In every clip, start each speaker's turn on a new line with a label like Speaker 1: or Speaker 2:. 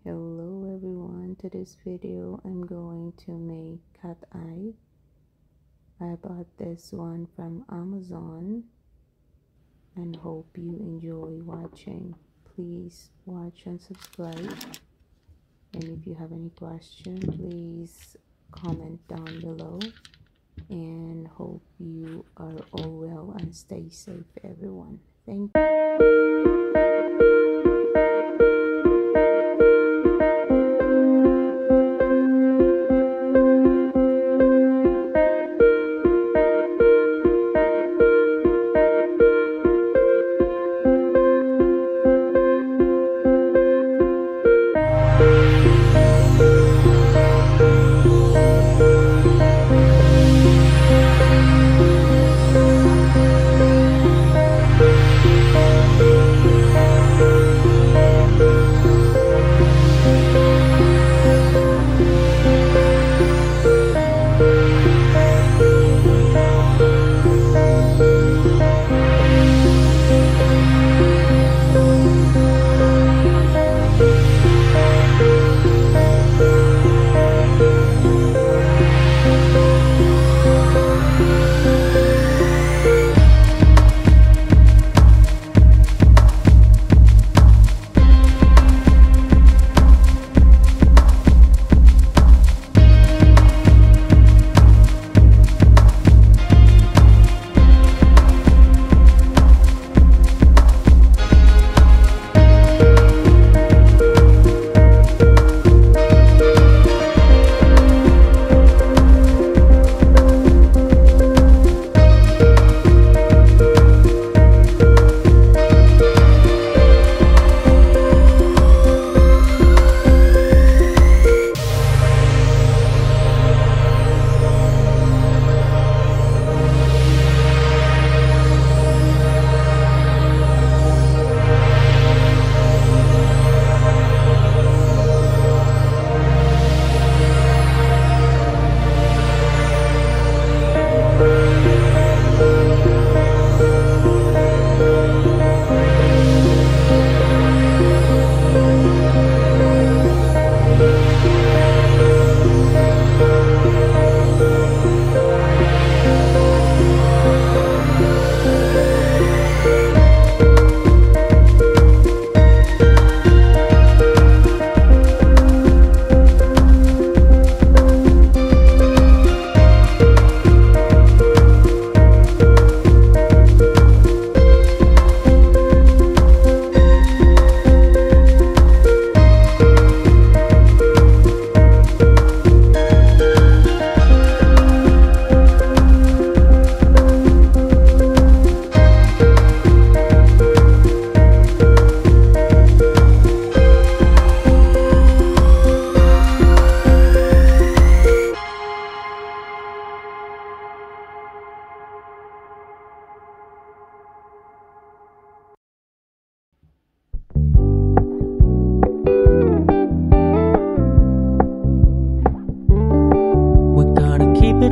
Speaker 1: Hello everyone, to this video I'm going to make cat eye. I bought this one from Amazon and hope you enjoy watching. Please watch and subscribe, and if you have any question, please comment down below, and hope you are all well and stay safe everyone. Thank you.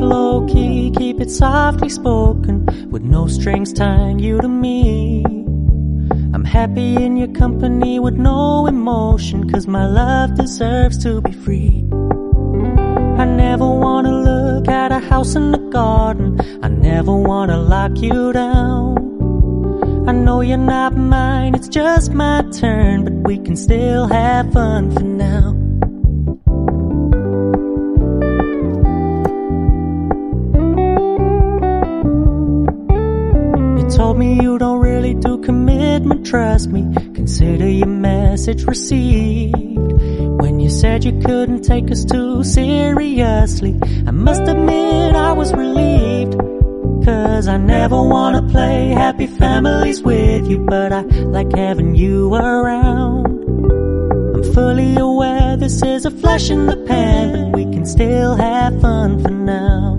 Speaker 2: Low-key, keep it softly spoken, with no strings tying you to me. I'm happy in your company with no emotion, 'cause my love deserves to be free. I never wanna look at a house in the garden, I never wanna lock you down. I know you're not mine, it's just my turn, but we can still have fun for now. Told me you don't really do commitment, trust me, consider your message received. When you said you couldn't take us too seriously, I must admit I was relieved. 'Cause I never wanna play happy families with you, but I like having you around. I'm fully aware this is a flash in the pan, but we can still have fun for now.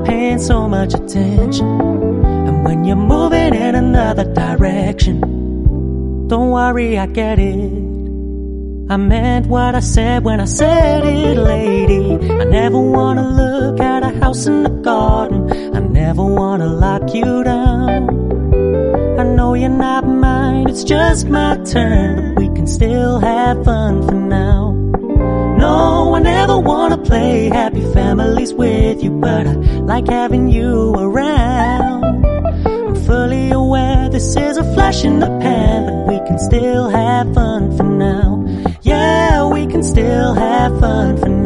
Speaker 2: Paying so much attention, and when you're moving in another direction, don't worry, I get it. I meant what I said when I said it, lady. I never wanna look at a house in the garden. I never wanna lock you down. I know you're not mine, it's just my turn, but we can still have fun for now. No, I never wanna play happy families with you, but I like having you around. I'm fully aware this is a flash in the pan, but we can still have fun for now. Yeah, we can still have fun for now.